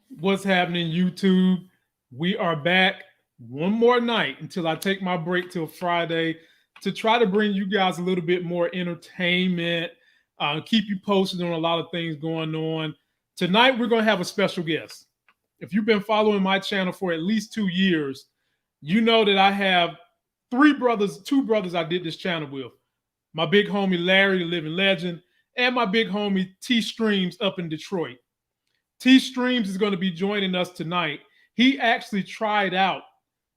What's happening, YouTube? We are back one more night until I take my break till Friday to try to bring you guys a little bit more entertainment, keep you posted on a lot of things going on. Tonight, we're going to have a special guest. If you've been following my channel for at least 2 years, you know that I have two brothers I did this channel with. My big homie Larry, the living legend, and my big homie T Streams up in Detroit. T Streams is going to be joining us tonight. He actually tried out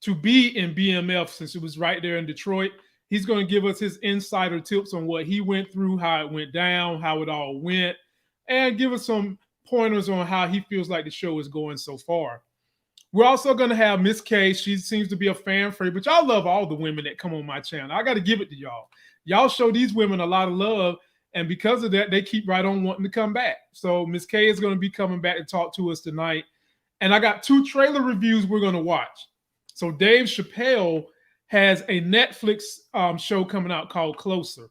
to be in BMF since it was right there in Detroit. He's going to give us his insider tips on what he went through, how it went down, how it all went, and give us some pointers on how he feels like the show is going so far. We're also going to have Miss K. She seems to be a fan favorite, but y'all love all the women that come on my channel. I got to give it to y'all. Y'all show these women a lot of love, and because of that, they keep right on wanting to come back. So Miss K is going to be coming back to talk to us tonight. And I got 2 trailer reviews we're going to watch. So Dave Chappelle has a Netflix show coming out called Closer.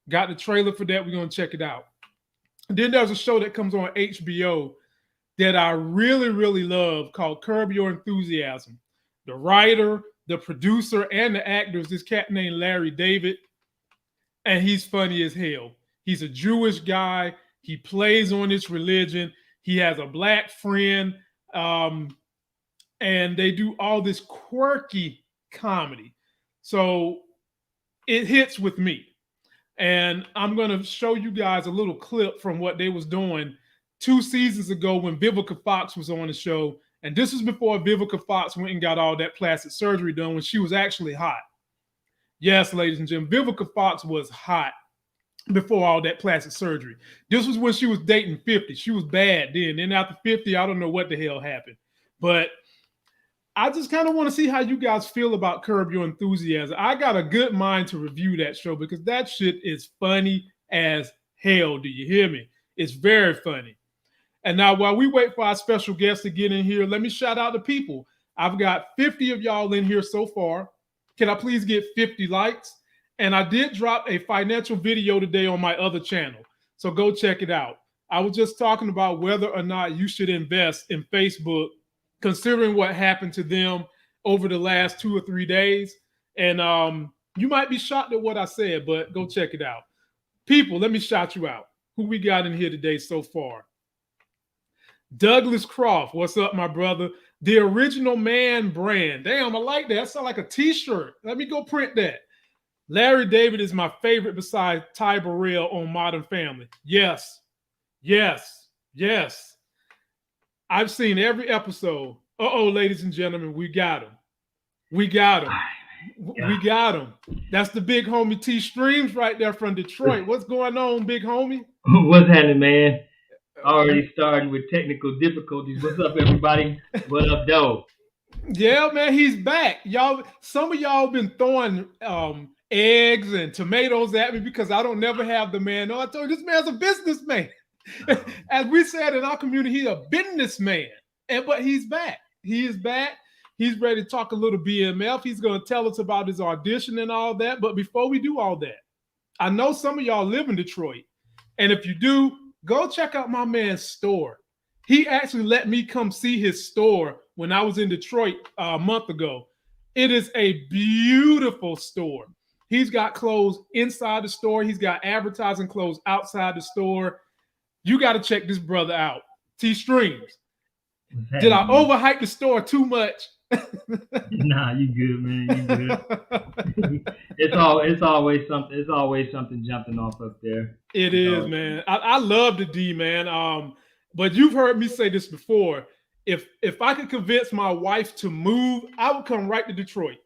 Got the trailer for that. We're going to check it out. And then there's a show that comes on HBO that I really, really love called Curb Your Enthusiasm. The writer, the producer, and the actor is this cat named Larry David. And he's funny as hell. He's a Jewish guy. He plays on this religion. He has a black friend. And they do all this quirky comedy. So it hits with me. And I'm going to show you guys a little clip from what they was doing 2 seasons ago when Vivica Fox was on the show. And this was before Vivica Fox went and got all that plastic surgery done when she was actually hot. Yes, ladies and gentlemen, Vivica Fox was hot before all that plastic surgery. This was when she was dating 50. She was bad then. Then after 50, I don't know what the hell happened. But I just kind of want to see how you guys feel about Curb Your Enthusiasm. I got a good mind to review that show because that shit is funny as hell. Do you hear me? It's very funny. And now while we wait for our special guest to get in here, let me shout out to people. I've got 50 of y'all in here so far. Can I please get 50 likes? And I did drop a financial video today on my other channel. So go check it out. I was just talking about whether or not you should invest in Facebook, considering what happened to them over the last 2 or 3 days. And you might be shocked at what I said, but go check it out. People, let me shout you out. Who we got in here today so far? Douglas Croft. What's up, my brother? The Original Man brand. Damn, I like that. That sounds like a t-shirt. Let me go print that. Larry David is my favorite besides Ty Burrell on Modern Family. Yes. Yes. Yes. I've seen every episode. Uh-oh, ladies and gentlemen, we got him. We got him. We got him. That's the big homie T Streams right there from Detroit. What's going on, big homie? What's happening, man? Already starting with technical difficulties. What's up, everybody? What up, though? Yeah, man, he's back. Y'all, some of y'all been throwing eggs and tomatoes at me because I don't never have the man. No, I told you this man's a businessman. As we said in our community, he's a businessman. But he's back. He is back. He's ready to talk a little BMF. He's going to tell us about his audition and all that. But before we do all that, I know some of y'all live in Detroit. And if you do, go check out my man's store. He actually let me come see his store when I was in Detroit a month ago. It is a beautiful store. He's got clothes inside the store. He's got advertising clothes outside the store. You got to check this brother out. T Streams. Did I overhype the store too much? Nah, you good, man. You good. It's always something. It's always something jumping off up there. It is, man. I love the D, man. But you've heard me say this before. If I could convince my wife to move, I would come right to Detroit.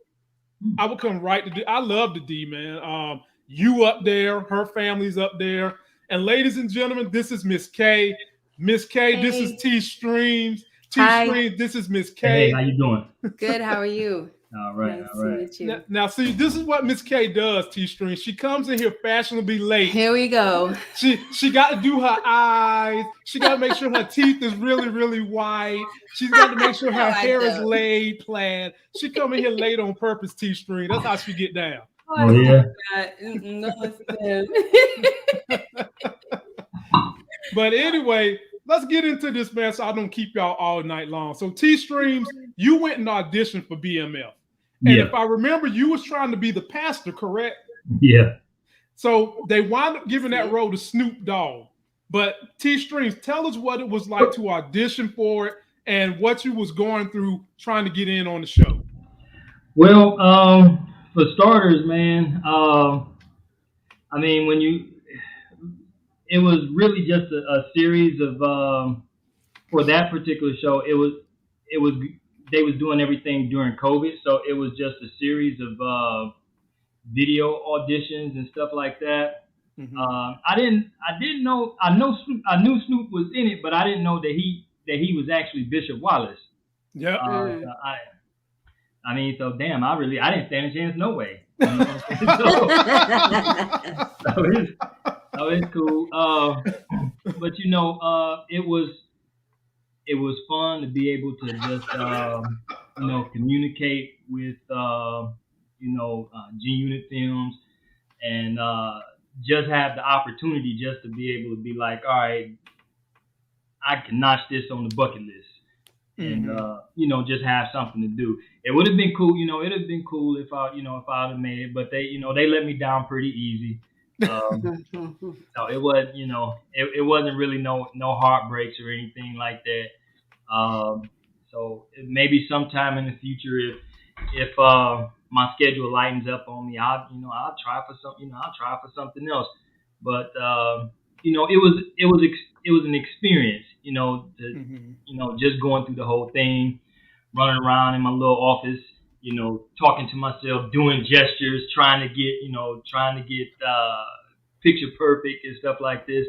I would come right to. I love the D, man. You up there, her family's up there, and ladies and gentlemen, this is Miss K. Miss K, hey. This is T Streams. T Streams, this is Miss K. Hey, how you doing? Good. How are you? All right, nice all right. To meet you. Now, see, this is what Miss K does. T Streams. She comes in here fashionably late. Here we go. She got to do her eyes. She got to make sure her teeth is really, really white. She's got to make sure her hair is laid, planned. She come in here late on purpose. T Streams. That's how she get down. Oh yeah. But anyway, let's get into this, man, so I don't keep y'all all night long. So T Streams, you went and auditioned for BMF. And Yeah. if I remember, you was trying to be the pastor, correct? Yeah. So they wound up giving that role to Snoop Dogg. But T Streams, tell us what it was like to audition for it and what you was going through trying to get in on the show. Well, for starters, man, I mean, it was really just a series of, for that particular show, they was doing everything during COVID, so it was just a series of video auditions and stuff like that. Mm-hmm. I didn't know. I knew Snoop was in it, but I didn't know that he was actually Bishop Wallace. Yeah. I mean, so damn, I didn't stand a chance, no way. So it's cool. But it was fun to be able to just communicate with G-Unit Films and just have the opportunity just to be able to be like, all right, I can notch this on the bucket list. And just have something to do. It would have been cool, it'd have been cool if I would have made it, but they let me down pretty easy. So it was, it wasn't really no heartbreaks or anything like that. So maybe sometime in the future, if my schedule lightens up on me, I'll try for something else. But it was an experience, just going through the whole thing, running around in my little office, talking to myself, doing gestures, trying to get picture perfect and stuff like this.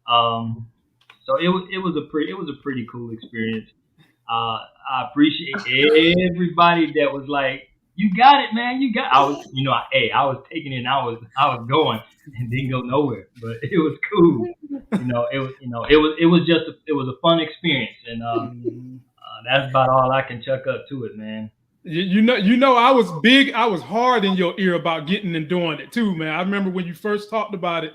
So it was a pretty cool experience. I appreciate everybody that was like, "You got it, man. You got." I was taking it. And I was going and didn't go nowhere, but it was cool. It was a fun experience, and that's about all I can chuck up to it, man. I was hard in your ear about getting and doing it too, man. I remember when you first talked about it,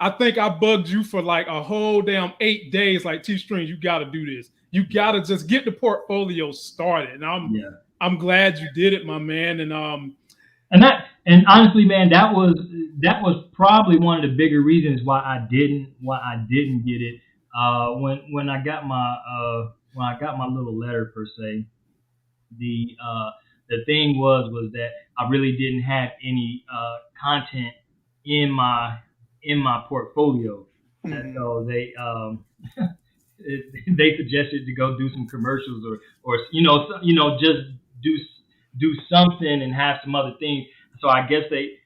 I think I bugged you for like a whole damn 8 days, like T-Stream, you got to do this. You got to just get the portfolio started. And I'm glad you did it, my man. And honestly, man, that was probably one of the bigger reasons why I didn't get it. When I got my little letter per se, the thing was that I really didn't have any content in my portfolio, and so they they suggested to go do some commercials or just do something and have some other things. So I guess they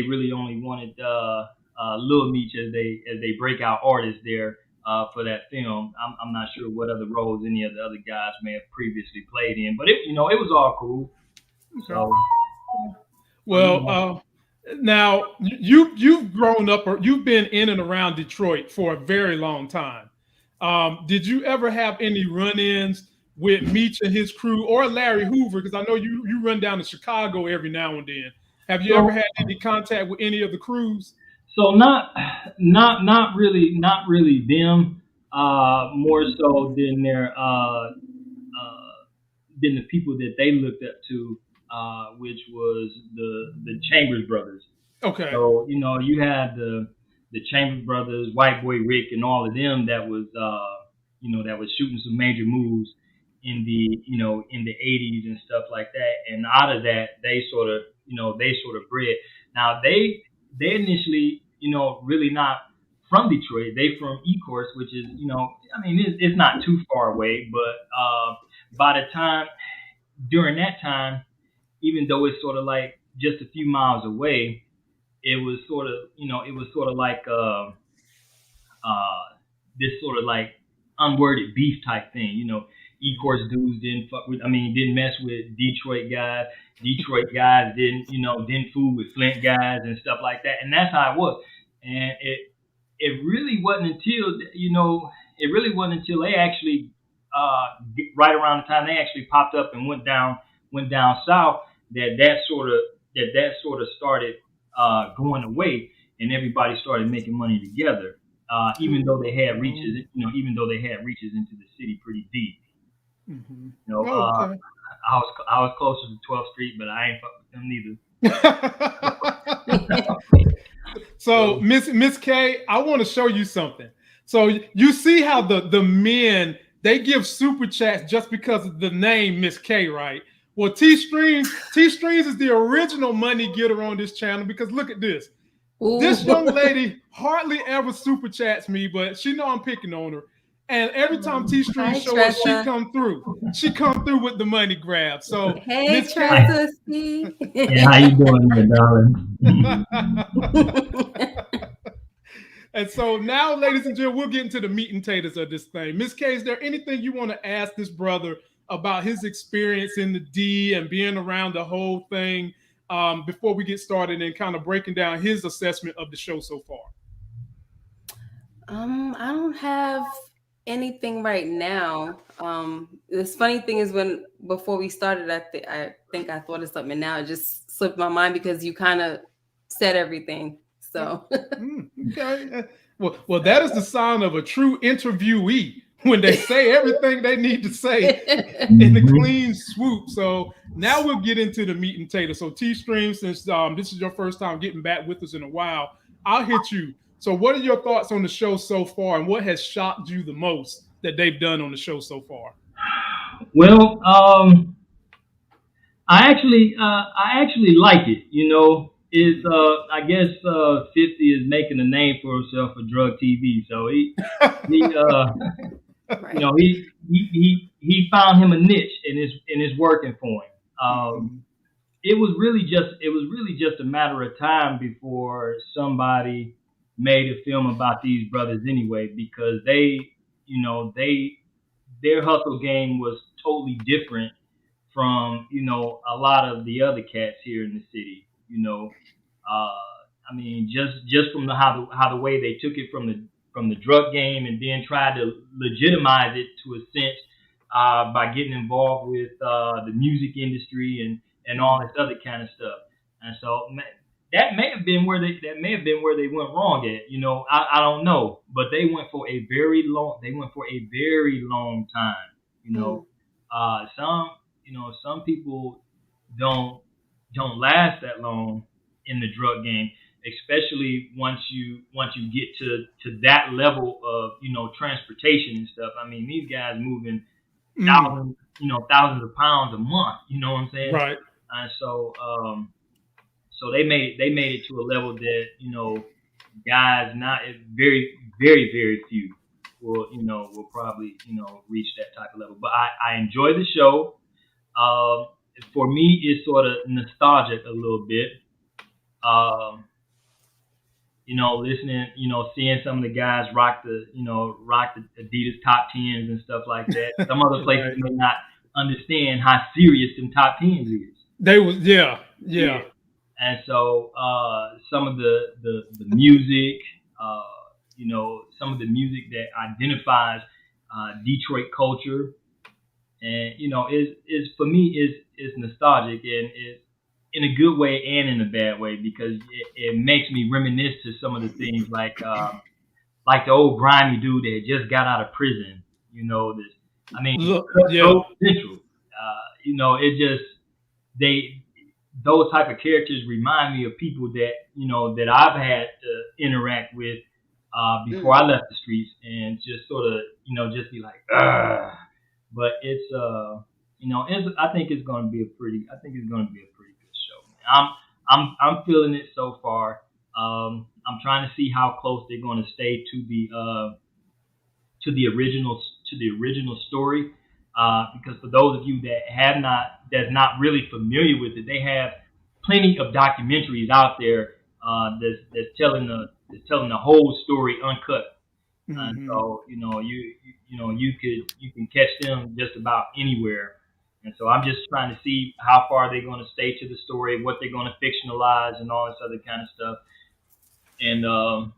really only wanted Lil Meech as they breakout artist there for that film. I'm not sure what other roles any of the other guys may have previously played in, but it was all cool. So well, now you've grown up or you've been in and around Detroit for a very long time. Did you ever have any run-ins with Meech and his crew or Larry Hoover? Because I know you run down to Chicago every now and then. Have you ever had any contact with any of the crews? So not really them. More so than than the people that they looked up to, which was the Chambers brothers. Okay. So you had the Chambers brothers, White Boy Rick, and all of them that was shooting some major moves in the 80s and stuff like that. And out of that, they sort of bred. Now they initially, really not from Detroit. They from Ecorse, which is, it's not too far away. But by the time, during that time, even though it's sort of like just a few miles away, it was sort of like this sort of like unworded beef type thing. Ecorse dudes didn't mess with Detroit guys. Detroit guys didn't fool with Flint guys and stuff like that. And that's how it was. And it really wasn't until they actually right around the time they actually popped up and went down south that sort of started going away, and everybody started making money together. even though they had reaches, even though they had reaches into the city pretty deep. Mm-hmm. You know, Okay. I was closer to 12th Street, but I ain't fuck with them neither. So, Miss K, I want to show you something. So you see how the men, they give super chats just because of the name Miss K, right? Well, T Streams is the original money getter on this channel because look at this. Ooh. This young lady hardly ever super chats me, but she know I'm picking on her. And every time T Streams show up, she come through. She come through with the money grab. So Hey, Miss K, yeah, how you doing there, darling? And so now, ladies and gentlemen, we'll get into the meat and taters of this thing. Miss K, is there anything you want to ask this brother about his experience in the D and being around the whole thing before we get started and kind of breaking down his assessment of the show so far? I don't have anything right now. This funny thing is before we started, I think I thought of something and now it just slipped my mind because you kind of said everything. So okay. Well, that is the sign of a true interviewee when they say everything they need to say in the clean swoop. So now we'll get into the meat and tater. So T-Stream, since this is your first time getting back with us in a while, I'll hit you. So what are your thoughts on the show so far, and what has shocked you the most that they've done on the show so far? Well, I actually like it. You know, I guess 50 is making a name for himself for drug TV. So he right. you know, he found him a niche and it's working for him. It was really just a matter of time before somebody made a film about these brothers anyway, because their hustle game was totally different from a lot of the other cats here in the city. I mean, just from how the way they took it from the drug game and then tried to legitimize it to a sense by getting involved with the music industry and all this other kind of stuff. And so that may have been where they went wrong at. I don't know, but they went for a very long time. Some people don't last that long in the drug game, especially once you get to that level of transportation and stuff. I mean, these guys moving thousands of pounds a month. You know what I'm saying? Right. And so they made it to a level that guys not very very very few will probably reach that type of level. But I enjoy the show. For me, it's sort of nostalgic a little bit. Listening, seeing some of the guys rock the Adidas top tens and stuff like that. Some other places may not understand how serious them top tens is. They was, yeah. And so some of the music, some of the music that identifies Detroit culture, and is for me is nostalgic and is in a good way and in a bad way, because it makes me reminisce to some of the things like the old grimy dude that just got out of prison. Central. It just those type of characters remind me of people that I've had to interact with before I left the streets, and just sort of just be like, ugh. But it's I think it's going to be a pretty good show, man. I'm feeling it so far. I'm trying to see how close they're going to stay to the original story, because for those of you that's not really familiar with it, they have plenty of documentaries out there that's telling the whole story uncut. And so you can catch them just about anywhere. And so I'm just trying to see how far they're going to stay to the story, what they're going to fictionalize, and all this other kind of stuff. And all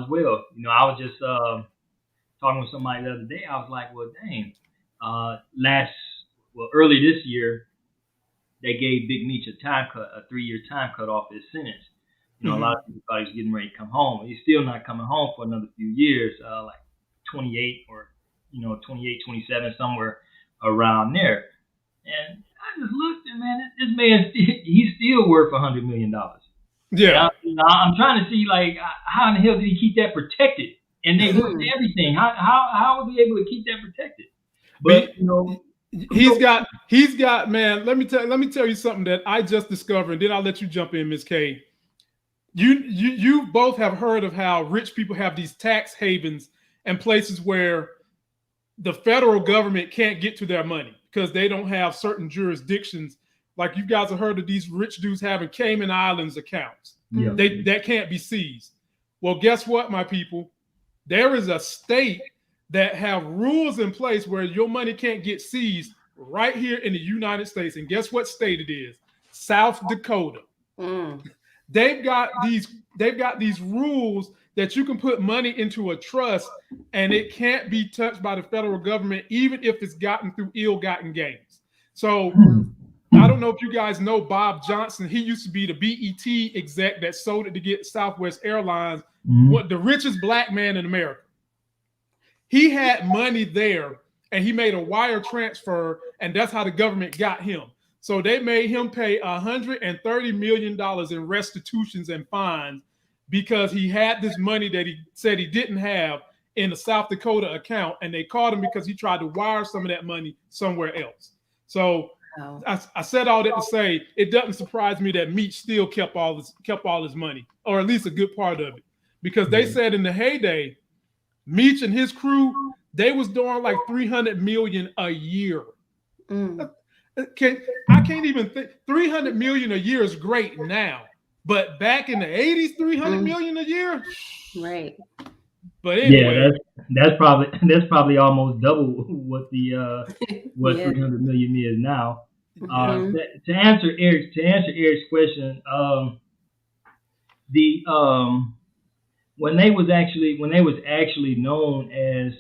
is well. I was just talking with somebody the other day. I was like, well, dang. Early this year, they gave Big Meech a 3-year time cut off his sentence. You know, a lot of people thought he was getting ready to come home. He's still not coming home for another few years, like 28 or 28, 27, somewhere around there. And I just looked and man, this man, he's still worth $100 million. Yeah. I'm trying to see like how in the hell did he keep that protected? And they looked at everything. How was he able to keep that protected? But he's got man. Let me tell you something that I just discovered. And then I'll let you jump in, Ms. K. You both have heard of how rich people have these tax havens and places where the federal government can't get to their money because they don't have certain jurisdictions. Like you guys have heard of these rich dudes having Cayman Islands accounts. Yeah. That can't be seized. Well, guess what, my people? There is a state that have rules in place where your money can't get seized right here in the United States. And guess what state it is? South Dakota. They've got these rules that you can put money into a trust and it can't be touched by the federal government, even if it's gotten through ill-gotten gains. So I don't know if you guys know Bob Johnson. He used to be the BET exec that sold it to get Southwest Airlines, the richest black man in America. He had money there and he made a wire transfer, and that's how the government got him. So they made him pay $130 million in restitutions and fines because he had this money that he said he didn't have in the South Dakota account, and they caught him because he tried to wire some of that money somewhere else. So I said all that to say it doesn't surprise me that Meech still kept all his money, or at least a good part of it, because they said in the heyday, Meech and his crew, they was doing like $300 million a year. I can't even think. $300 million a year is great now, but back in the 80s, $300 million a year, right? But anyway, that's probably almost double what the what 300 million is now. To answer Eric's question, when they was actually known as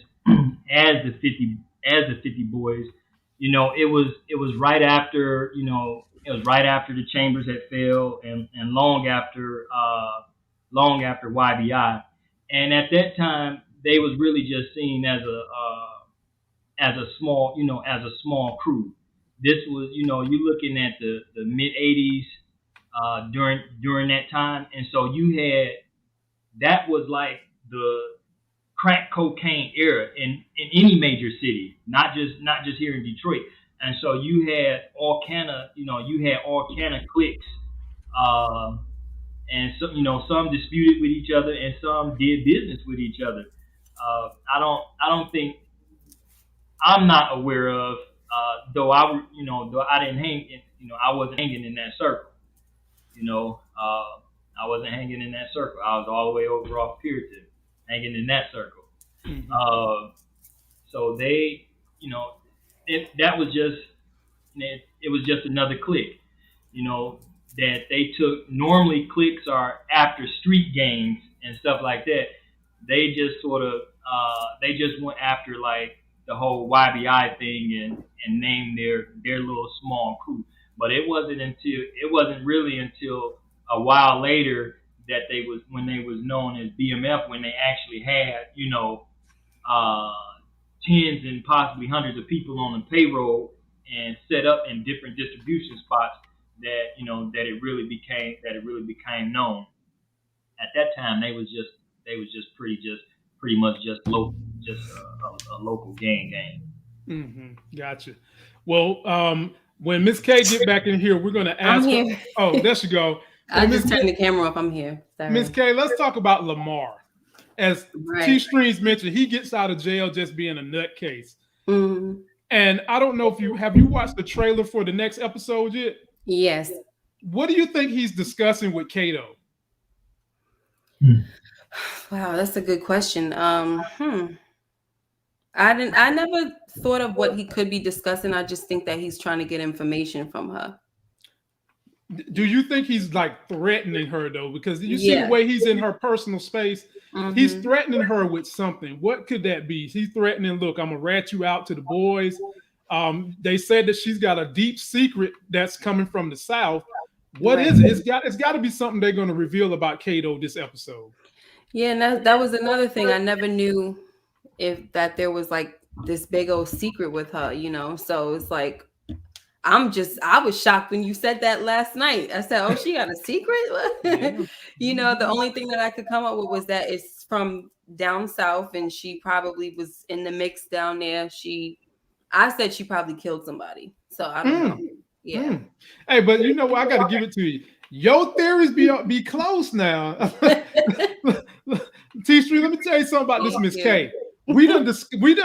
the 50 Boys. It was right after the Chambers had fell and long after YBI, and at that time they was really just seen as a small crew. This was you looking at the mid 80s during that time, and so that was like the crack cocaine era in any major city, not just here in Detroit. And so you had all kind of cliques, and some disputed with each other and some did business with each other. I'm not aware of, though I didn't hang in, I wasn't hanging in that circle. I wasn't hanging in that circle. I was all the way over off Puritan, hanging in that circle. So they, that was just, it was just another clique, that they took. Normally cliques are after street gangs and stuff like that. They just sort of, they just went after like the whole YBI thing and named their little small crew. But it wasn't really until a while later that when they was known as BMF, when they actually had, tens and possibly hundreds of people on the payroll and set up in different distribution spots, that it really became known. At that time, they was just pretty much local, a local gang. Gotcha. Well, when Miss K get back in here, we're going to ask her. Oh, there she go. I just turned the camera off. I'm here. Miss K, let's talk about Lamar. As T-Streams mentioned, he gets out of jail just being a nutcase. And I don't know if have you watched the trailer for the next episode yet? Yes. What do you think he's discussing with Kato? Wow, that's a good question. I never thought of what he could be discussing. I just think that he's trying to get information from her. Do you think he's like threatening her though? Because you see the way he's in her personal space. He's threatening her with something. What could that be? He's threatening, look, I'm gonna rat you out to the boys. They said that she's got a deep secret that's coming from the South. What is it? It's got to be something they're going to reveal about Kato this episode. Yeah, and that was another thing. I never knew that there was like this big old secret with her, you know. So it's like I was shocked when you said that last night. I said, "Oh, she got a secret." Yeah. You know, the only thing that I could come up with was that it's from down south, and she probably was in the mix down there. I said she probably killed somebody. So I don't know. Yeah. Hey, but you know what? I got to give it to you. Your theories be close now. T-Street, let me tell you something about this Miss K. We done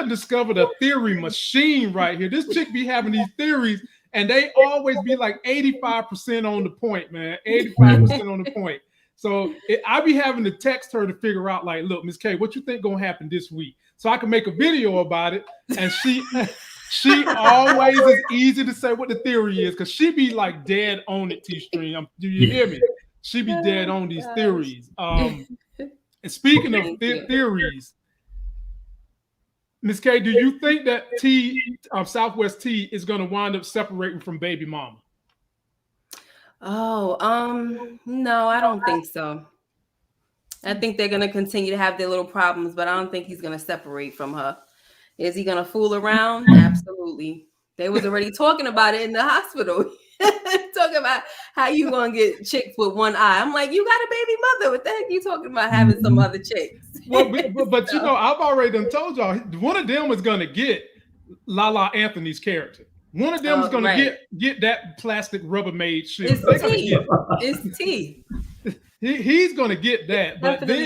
discovered a theory machine right here. This chick be having these theories, and they always be like 85% on the point, man. 85% on the point. So I be having to text her to figure out, like, look, Miss K, what you think gonna happen this week? So I can make a video about it, and she always is easy to say what the theory is, because she be like dead on it, T-Stream. Do you hear me? She be dead on these theories. And speaking of theories, Miss K, do you think that Southwest T is going to wind up separating from Baby Mama? Oh, no, I don't think so. I think they're going to continue to have their little problems, but I don't think he's going to separate from her. Is he gonna fool around? Absolutely. They was already talking about it in the hospital. Talking about how you gonna get chicks with one eye. I'm like, you got a baby mother. What the heck you talking about having some other chicks? Well, but you know, I've already done told y'all, one of them is gonna get Lala Anthony's character. One of them is gonna get that plastic Rubbermaid shit. It's T. He's gonna get that, but Definitely.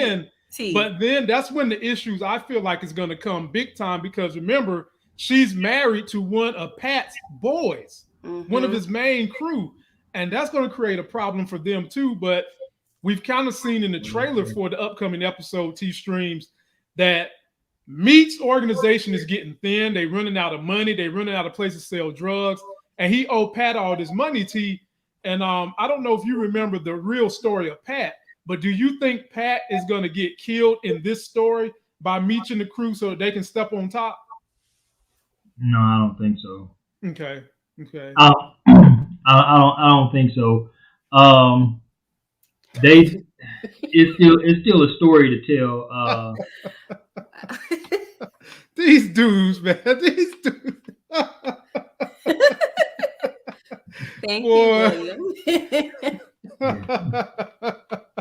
then that's when the issues I feel like is going to come big time, because remember, she's married to one of Pat's boys, one of his main crew, and that's going to create a problem for them too. But we've kind of seen in the trailer for the upcoming episode, T-Streams, that Meat's organization is getting thin. They're running out of money. They're running out of places to sell drugs, and he owed Pat all this money, T. And I don't know if you remember the real story of Pat. But do you think Pat is going to get killed in this story by Meech and the crew so that they can step on top? No, I don't think so. Okay. I don't think so. It's still a story to tell. These dudes, man. These dudes. Thank you, William.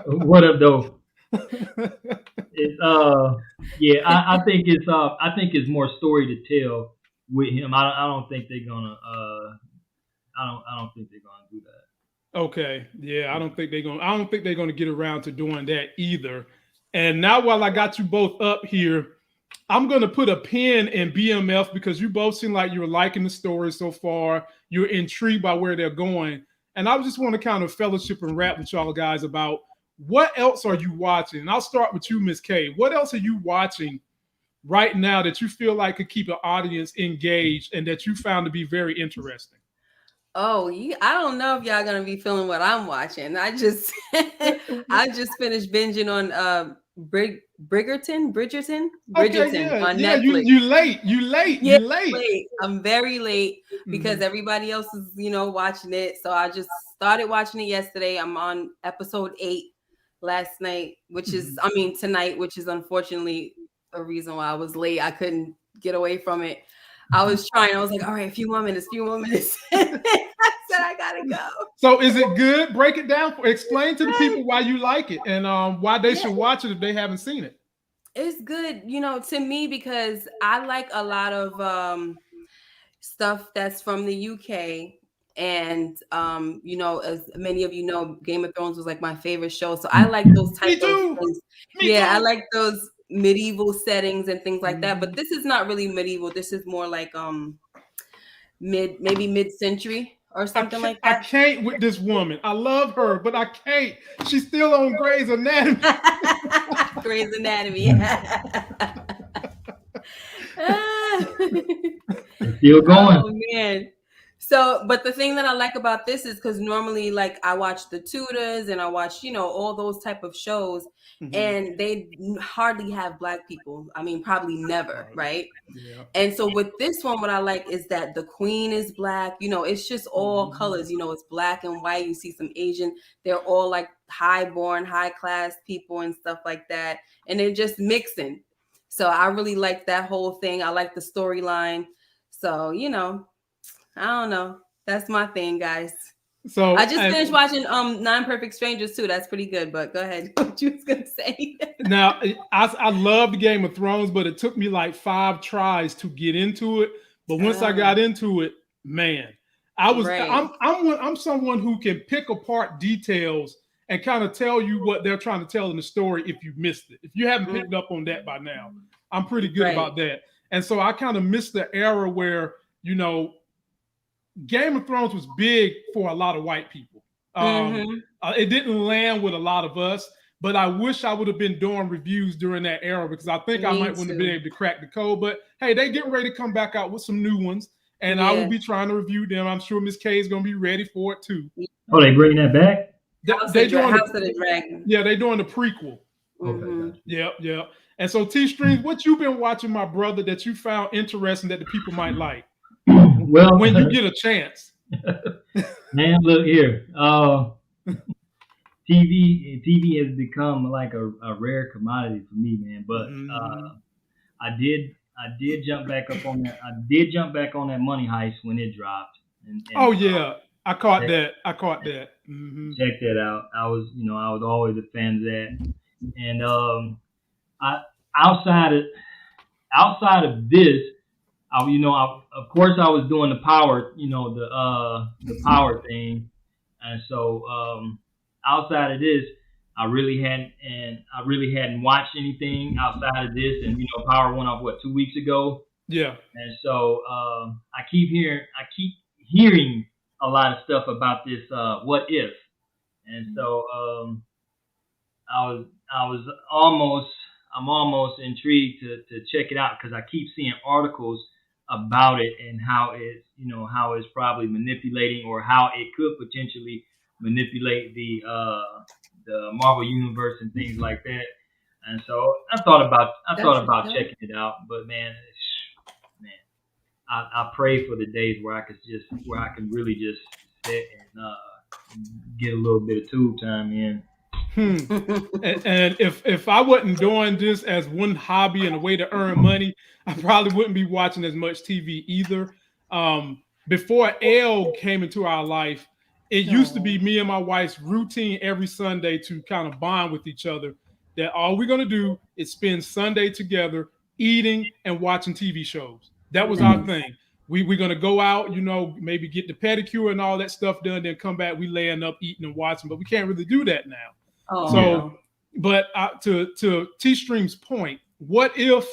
What up, though? I think it's more story to tell with him. I don't think they're gonna. I don't think they're gonna do that. Okay, yeah, I don't think they're gonna get around to doing that either. And now, while I got you both up here, I'm gonna put a pin in BMF, because you both seem like you're liking the story so far. You're intrigued by where they're going. And I just want to kind of fellowship and rap with y'all guys about what else are you watching? And I'll start with you, Miss K. What else are you watching right now that you feel like could keep an audience engaged and that you found to be very interesting? Oh, I don't know if y'all gonna be feeling what I'm watching. I just finished binging on Bridgerton on Netflix. You late. I'm very late because everybody else is, watching it. So I just started watching it yesterday. I'm on episode 8 last night, which is, tonight, which is unfortunately a reason why I was late. I couldn't get away from it. I was trying. I was like, all right, a few more minutes. I said, I gotta go. So is it good? Break it down. Explain to the people why you like it and why they should watch it if they haven't seen it. It's good, to me, because I like a lot of stuff that's from the UK. And, as many of you know, Game of Thrones was like my favorite show. So I like those types of things. I like those medieval settings and things like that. But this is not really medieval. This is more like maybe mid-century or something like that. I can't with this woman. I love her, but I can't. She's still on Grey's Anatomy. Grey's Anatomy. Still going. Oh man. So, but the thing that I like about this is because normally, like, I watch The Tudors and I watch, all those type of shows, and they hardly have Black people. I mean, probably never, right? Yeah. And so with this one, what I like is that the queen is Black. It's just all colors. It's Black and white. You see some Asian. They're all like high-born, high-class people and stuff like that, and they're just mixing. So I really like that whole thing. I like the storyline. So I don't know. That's my thing, guys. So I just finished watching Nine Perfect Strangers too. That's pretty good. But go ahead. What you was gonna say? Now, I love the Game of Thrones, but it took me like 5 tries to get into it. But once I got into it, man, I'm someone who can pick apart details and kind of tell you what they're trying to tell in the story if you missed it. If you haven't picked up on that by now, I'm pretty good about that. And so I kind of missed the era where, Game of Thrones was big for a lot of white people. It didn't land with a lot of us, but I wish I would have been doing reviews during that era because I think I might wouldn't have been able to crack the code. But hey, they getting ready to come back out with some new ones, and I will be trying to review them. I'm sure Miss K is going to be ready for it too. Oh, they bringing that back? They doing House of the Dragon. Yeah, they doing the prequel. Okay. Yeah. And so T-Streams, what you been watching, my brother, that you found interesting that the people might like? Well, when you get a chance. Man, look here. TV has become like a rare commodity for me, man. But I did jump back up on that. I did jump back on that Money Heist when it dropped. And oh yeah, I caught that. Check that out. I was always a fan of that. And outside of this, of course I was doing the power, the power thing, and so outside of this, I really hadn't watched anything outside of this, and Power went off 2 weeks ago. Yeah. And so I keep hearing a lot of stuff about this what if, and so I'm almost intrigued to check it out because I keep seeing articles about it and how it's probably manipulating or how it could potentially manipulate the Marvel universe and things like that. And so I thought about checking it out, but man, I pray for the days where I can really just sit and get a little bit of tube time in. And if I wasn't doing this as one hobby and a way to earn money, I probably wouldn't be watching as much TV either. Before L came into our life, it used to be me and my wife's routine every Sunday to kind of bond with each other. That all we're gonna do is spend Sunday together, eating and watching TV shows. That was our thing. We're gonna go out, maybe get the pedicure and all that stuff done, then come back. We laying up, eating and watching, but we can't really do that now. But to T-Stream's point, what if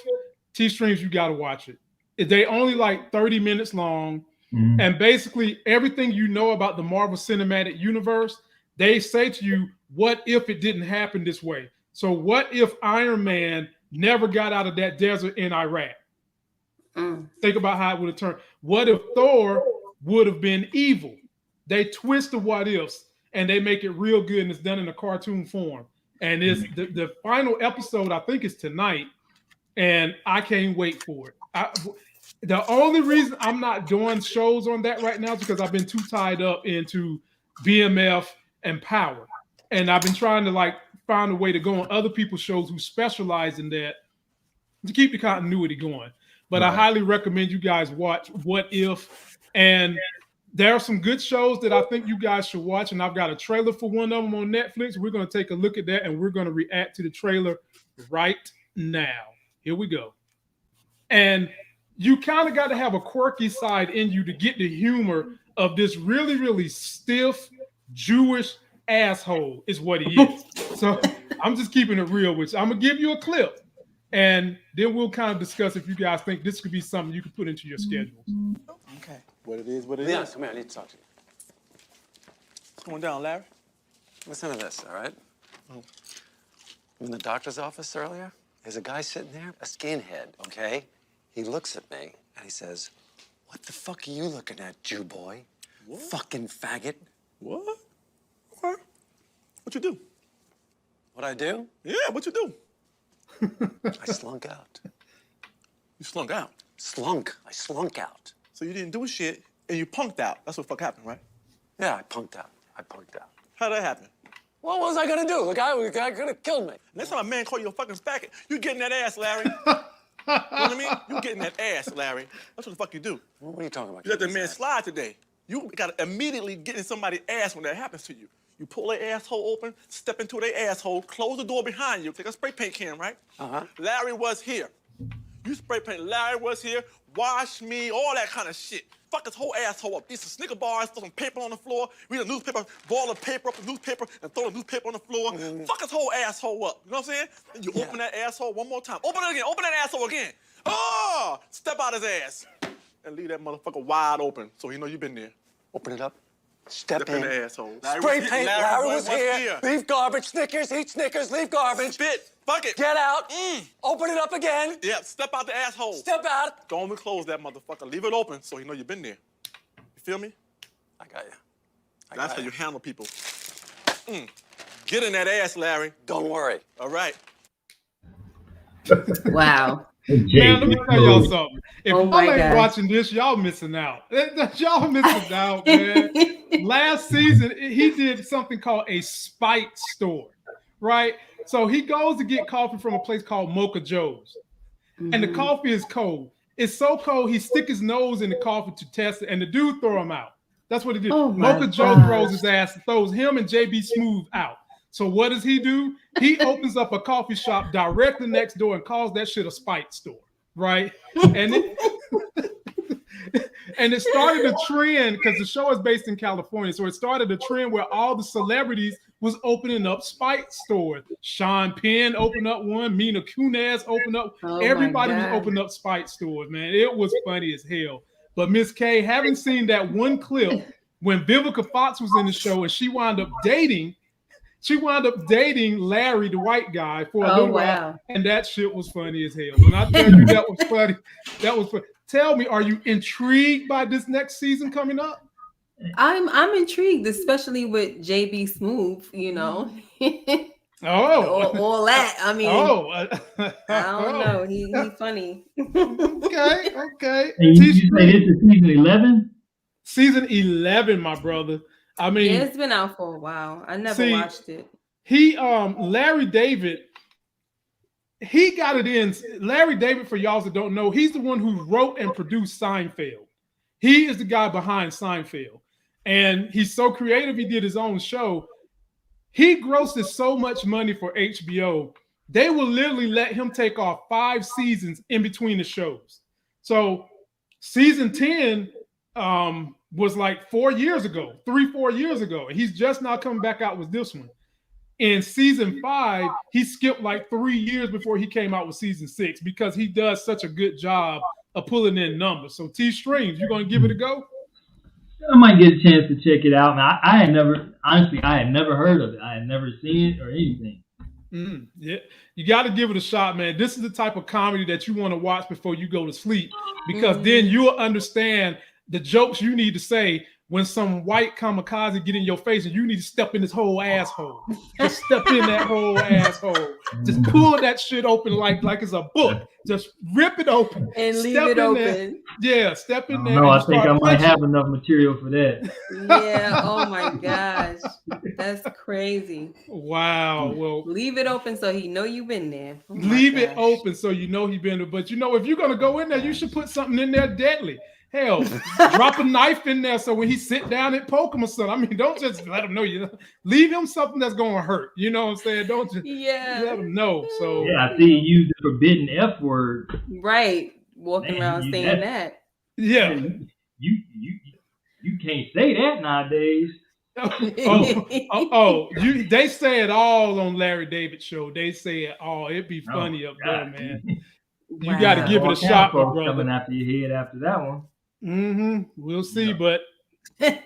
T-Streams, you got to watch it. They only like 30 minutes long, and basically everything you know about the Marvel Cinematic Universe, they say to you, what if it didn't happen this way? So what if Iron Man never got out of that desert in Iraq? Think about how it would have turned. What if Thor would have been evil? They twist the what ifs and they make it real good, and it's done in a cartoon form. And it's the final episode, I think, is tonight, and I can't wait for it. The only reason I'm not doing shows on that right now is because I've been too tied up into BMF and Power, and I've been trying to find a way to go on other people's shows who specialize in that to keep the continuity going. But I highly recommend you guys watch What If, and there are some good shows that I think you guys should watch, and I've got a trailer for one of them on Netflix. We're going to take a look at that, and we're going to react to the trailer right now. Here we go. And you kind of got to have a quirky side in you to get the humor of this really, really stiff Jewish asshole is what he is. So I'm just keeping it real with you. I'm going to give you a clip, and then we'll kind of discuss if you guys think this could be something you could put into your schedules. Okay. What it is, what it is. Come here, I need to talk to you. What's going down, Larry? Listen to this, all right? In the doctor's office earlier, there's a guy sitting there, a skinhead, okay? He looks at me and he says, What the fuck are you looking at, Jew boy? What? Fucking faggot. What? Okay. What you do? What I do? Yeah, what you do? I slunk out. You slunk out. Slunk. I slunk out. So you didn't do shit and you punked out. That's what fuck happened, right? Yeah, I punked out. How'd that happen? What was I gonna do? The guy could have killed me. Next time a man call you a fucking faggot, you getting that ass, Larry. You know what I mean? You getting that ass, Larry. That's what the fuck you do. What are you talking about? You let the man ass? slide today. You gotta immediately get in somebody's ass when that happens to you. You pull their asshole open, step into their asshole, close the door behind you, take a spray paint can, right? Uh-huh. Larry was here. You spray paint, Larry was here, wash me, all that kind of shit. Fuck his whole asshole up. Eat some Snicker bars, throw some paper on the floor, read a newspaper, ball the paper up the newspaper, and throw the newspaper on the floor. Fuck his whole asshole up. You know what I'm saying? Then you open that asshole one more time. Open it again, open that asshole again. Oh! Step out his ass. And leave that motherfucker wide open so he know you been there. Open it up. Step in. the asshole. Spray paint. Larry was here. Leave garbage. Snickers. Eat Snickers. Leave garbage. Spit. Fuck it. Get out. Open it up again. Yeah, step out the asshole. Step out. Go on and close that motherfucker. Leave it open so he know you been there. You feel me? I got you. That's how you handle people. Get in that ass, Larry. Don't worry. All right. Wow. Man, let me tell y'all something. If Oh y'all my ain't gosh. watching this, y'all missing out. Y'all missing out, man. Last season, he did something called a spite store, right? So he goes to get coffee from a place called Mocha Joe's. And the coffee is cold. It's so cold, he stick his nose in the coffee to test it, and the dude throw him out. That's what he did. Oh my Mocha Joe gosh. throws his ass, throws him and JB Smooth out. So what does he do? He opens up a coffee shop directly next door and calls that shit a spite store, right? And it started a trend because the show is based in California. So it started a trend where all the celebrities was opening up spite stores. Sean Penn opened up one. Mina Kunis opened up. Oh my Everybody was God. opening up spite stores, man. It was funny as hell. But Miss K, having seen that one clip when Vivica Fox was in the show and she wound up dating Larry, the white guy, for a little while, and that shit was funny as hell. When I tell you that was funny, that was funny. Tell me, are you intrigued by this next season coming up? I'm intrigued, especially with JB Smooth, you know. all that. I mean, I don't know. He funny. Okay. And you say this is season 11? Season 11, my brother. I mean, Yeah, it's been out for a while. I never watched it. Larry David, he got it in. Larry David, for y'all that don't know, he's the one who wrote and produced Seinfeld. He is the guy behind Seinfeld. And he's so creative, he did his own show. He grosses so much money for HBO, they will literally let him take off 5 seasons in between the shows. So season 10 was like 4 years ago, 3-4 years ago. And he's just now coming back out with this one. In season 5, he skipped like 3 years before he came out with season 6 because he does such a good job of pulling in numbers. So T Streams, you gonna give it a go? I might get a chance to check it out. Now, I had never heard of it. I had never seen it or anything. Yeah, you got to give it a shot, man. This is the type of comedy that you want to watch before you go to sleep, because then you'll understand the jokes you need to say when some white kamikaze get in your face and you need to step in this whole asshole. Just step in that whole asshole. Just pull that shit open like it's a book. Just rip it open. And leave Step it in open. there. Yeah, step in there. No, I and think I start might punching. have enough material for that. Yeah. Oh my gosh. That's crazy. Wow. Well, Leave it open so he know you've been there. Oh my leave it gosh. open so you know he's been there. But you know, if you're gonna go in there, you should put something in there deadly. Hell, drop a knife in there so when he sit down and poke him or something. I mean, don't just let him know. Leave him something that's gonna hurt. You know what I'm saying? Don't just let him know. So Yeah, I see you use the forbidden F word. Right. Walking Man, around saying that. yeah. You can't say that nowadays. They say it all on Larry David show. They say it all. It'd be funny up there, man. You got to give it a shot, my brother. Coming after your head after that one. We'll see, but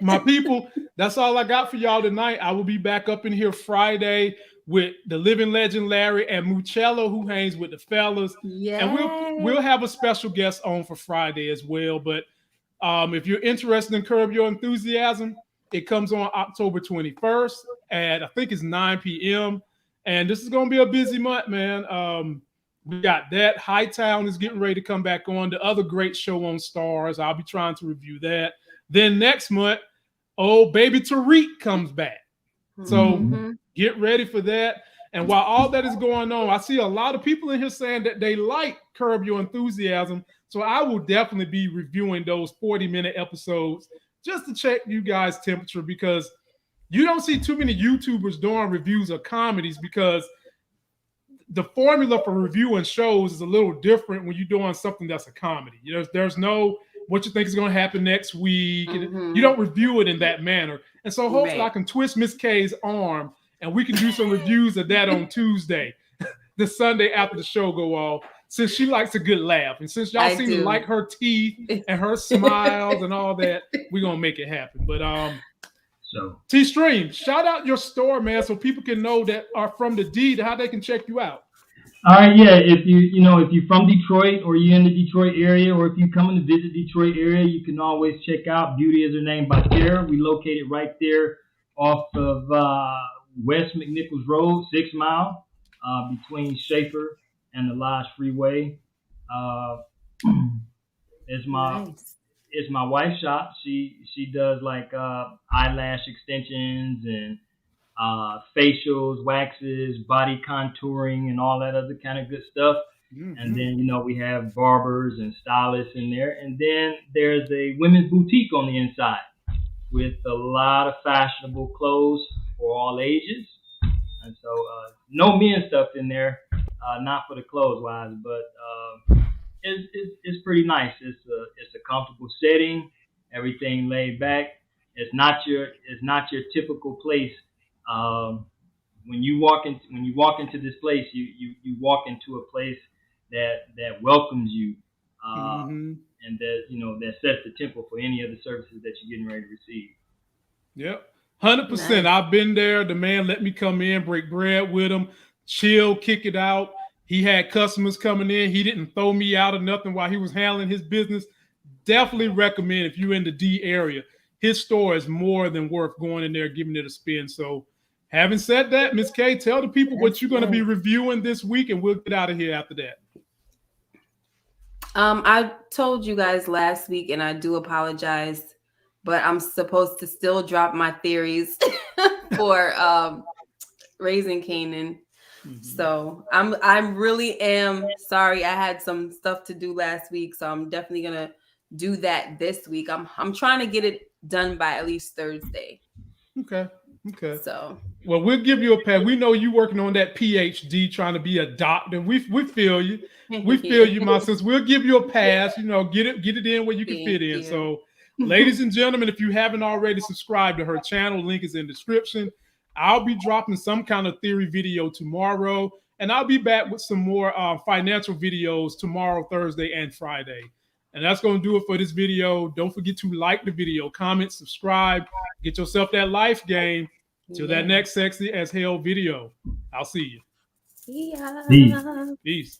my people, that's all I got for y'all tonight. I will be back up in here Friday with the living legend Larry and Mucello, who hangs with the fellas. Yeah. And we'll have a special guest on for Friday as well. But If you're interested in Curb Your Enthusiasm, it comes on October 21st at, I think it's 9 p.m. And this is going to be a busy month, man. We got that. Hightown is getting ready to come back on. The other great show on Stars. I'll be trying to review that. Then next month, Baby Tariq comes back. So get ready for that. And while all that is going on, I see a lot of people in here saying that they like Curb Your Enthusiasm. So I will definitely be reviewing those 40-minute episodes just to check you guys' temperature, because you don't see too many YouTubers doing reviews of comedies, because the formula for reviewing shows is a little different when you're doing something that's a comedy. You know, there's no what you think is going to happen next week. You don't review it in that manner. And so hopefully I can twist Miss K's arm and we can do some reviews of that on Tuesday, the Sunday after the show go off, since she likes a good laugh. And since y'all seem to like her teeth and her smiles and all that, we're going to make it happen. But so T-Stream, shout out your store, man, so people can know that are from the D, how they can check you out. All right, yeah. If you're from Detroit, or you're in the Detroit area, or if you're coming to visit Detroit area, you can always check out Beauty Is Her Name by Tara. We located right there off of West McNichols Road, 6 Mile, between Schaefer and the Lodge Freeway. It's my wife's shop. She does like eyelash extensions and facials, waxes, body contouring, and all that other kind of good stuff. And then, we have barbers and stylists in there. And then there's a women's boutique on the inside with a lot of fashionable clothes for all ages. And so no men's stuff in there, not for the clothes wise, but it's pretty nice. It's a comfortable setting, everything laid back. It's not your typical place. When you walk into this place, you walk into a place that welcomes you, and that sets the tempo for any of the services that you're getting ready to receive. Yep, 100%. I've been there. The man let me come in, break bread with him, chill, kick it out. He had customers coming in. He didn't throw me out or nothing while he was handling his business. Definitely recommend, if you're in the D area, his store is more than worth going in there, giving it a spin. So having said that, Ms. K, tell the people what you're going to be reviewing this week, and we'll get out of here after that. I told you guys last week, and I do apologize, but I'm supposed to still drop my theories for Raising Kanan. So I really am sorry. I had some stuff to do last week, so I'm definitely gonna do that this week. I'm trying to get it done by at least Thursday. Okay. So well, we'll give you a pass. We know you working on that PhD, trying to be a doctor. We feel you. We feel you, my sis. We'll give you a pass. Get it in where you can fit in. So, ladies and gentlemen, if you haven't already subscribed to her channel, link is in the description. I'll be dropping some kind of theory video tomorrow, and I'll be back with some more financial videos tomorrow, Thursday, and Friday. And that's going to do it for this video. Don't forget to like the video, comment, subscribe, get yourself that life game. Till that next sexy as hell video. I'll see you. See ya. Peace.